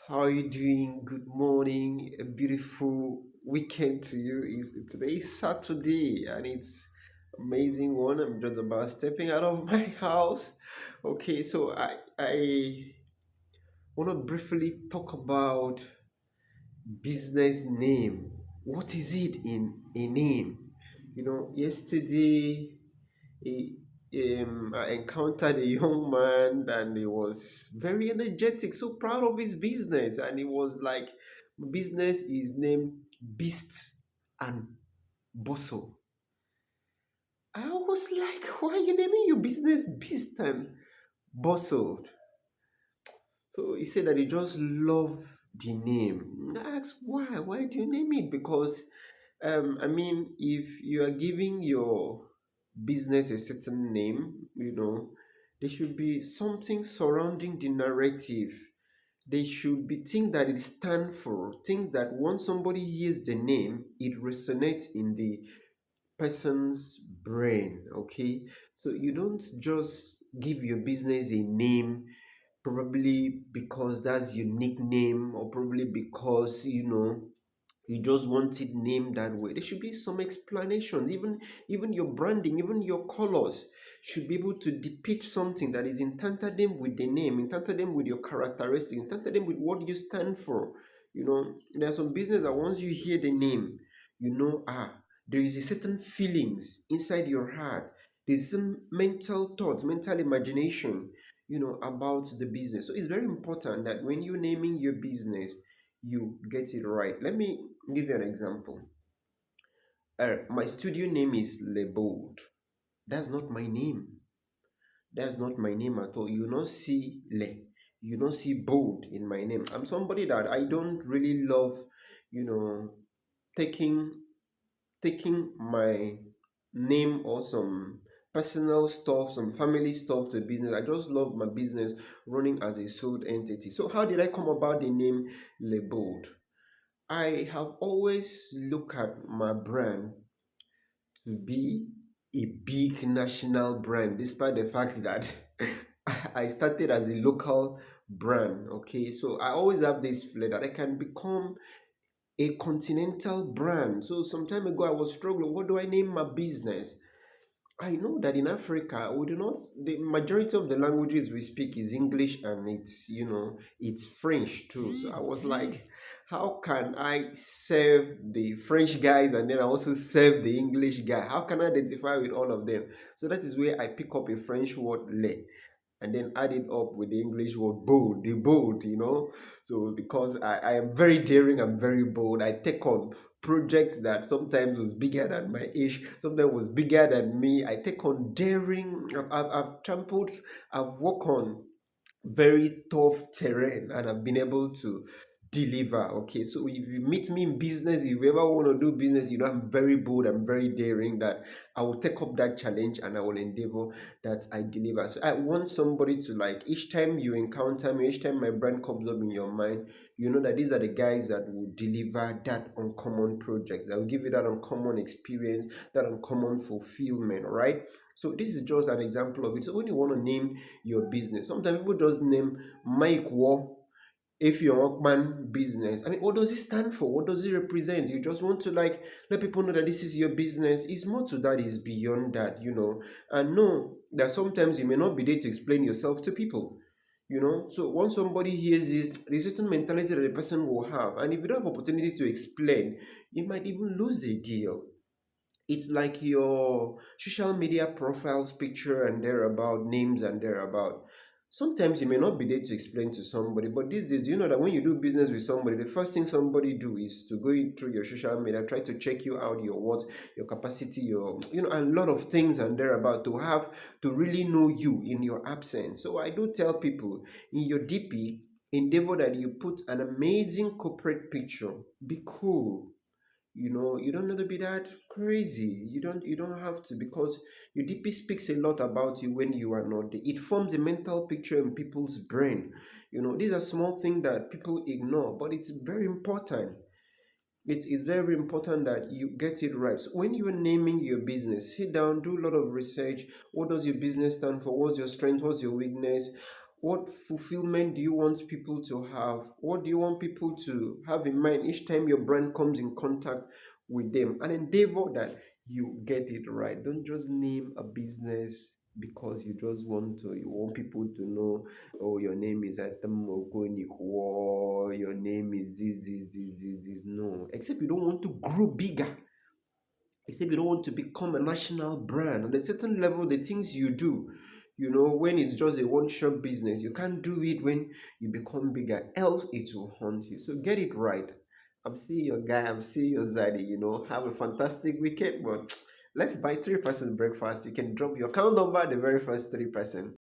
How are you doing? Good morning. A beautiful weekend to you. Is today is Saturday and it's amazing one. I'm just about stepping out of my house. Okay, so I want to briefly talk about business name. What is it in a name? Yesterday he, I encountered a young man and he was very energetic, so proud of his business. And he was like, business is named Beast and Bustle. I was like, why are you naming your business Beast and Bustle? So he said that he just loved the name. I asked why? Why do you name it? Because if you are giving your business a certain name, there should be something surrounding the narrative. There should be things that it stands for, things that once somebody hears the name, it resonates in the person's brain. Okay, so you don't just give your business a name probably because that's your nickname, or probably because you just want it named that way. There should be some explanations. Even your branding, even your colors should be able to depict something that is in tandem with the name, in tandem with your characteristics, in tandem with what you stand for. There are some business that once you hear the name, there is a certain feelings inside your heart. There's some mental thoughts, mental imagination, about the business. So it's very important that when you're naming your business, you get it right. Let me give you an example. My studio name is Lebold. That's not my name. That's not my name at all. You will not see Le. You will not see bold in my name. I'm somebody that I don't really love, you know, taking taking my name or some personal stuff, some family stuff to business. I just love my business running as a sold entity. So how did I come about the name Lebold? I have always looked at my brand to be a big national brand, despite the fact that I started as a local brand. Okay, so I always have this flair that I can become a continental brand. So some time ago, I was struggling. What do I name my business? I know that in Africa, we do not, the majority of the languages we speak is English and it's French too. So I was like, how can I serve the French guys and then I also serve the English guy? How can I identify with all of them? So that is where I pick up a French word, le, and then add it up with the English word bold, the bold. So because I am very daring, I'm very bold, I take on projects that sometimes was bigger than my age, sometimes was bigger than me. I take on daring, I've trampled, I've walked on very tough terrain and I've been able to deliver. Okay, so if you meet me in business, if you ever want to do business, I'm very bold, I'm very daring, that I will take up that challenge and I will endeavor that I deliver. So I want somebody to, like, each time you encounter me, each time my brand comes up in your mind, you know that these are the guys that will deliver that uncommon project, that will give you that uncommon experience, that uncommon fulfillment. All right, so this is just an example of it. So when you want to name your business, sometimes people just name Mike War. If your Walkman business, I mean, what does it stand for? What does it represent? You just want to, like, let people know that this is your business. It's more to that, is beyond that. And know that sometimes you may not be there to explain yourself to people. So once somebody hears this, there's a certain mentality that the person will have. And if you don't have opportunity to explain, you might even lose a deal. It's like your social media profiles picture and thereabout, names and thereabout. Sometimes you may not be there to explain to somebody, but these days, do you know that when you do business with somebody, the first thing somebody do is to go in through your social media, try to check you out, your what, your capacity, a lot of things and thereabout, to have to really know you in your absence. So I do tell people, in your DP, endeavor that you put an amazing corporate picture. Be cool. You don't need to be that crazy. You don't have to, because your DP speaks a lot about you when you are not there. It forms a mental picture in people's brain. These are small things that people ignore, but it's very important. It's very important that you get it right. So when you are naming your business, sit down, do a lot of research. What does your business stand for? What's your strength? What's your weakness? What fulfillment do you want people to have? What do you want people to have in mind each time your brand comes in contact with them? And endeavor that you get it right. Don't just name a business because you want people to know, oh, your name is Atam Okonikwo, your name is this. No, except you don't want to grow bigger. Except you don't want to become a national brand. At a certain level, the things you do, when it's just a one shop business, you can't do it when you become bigger, else it will haunt you. So get it right. I'm seeing your guy, I'm seeing your zaddy, have a fantastic weekend, but let's buy 3% breakfast. You can drop your account number, the very first 3%.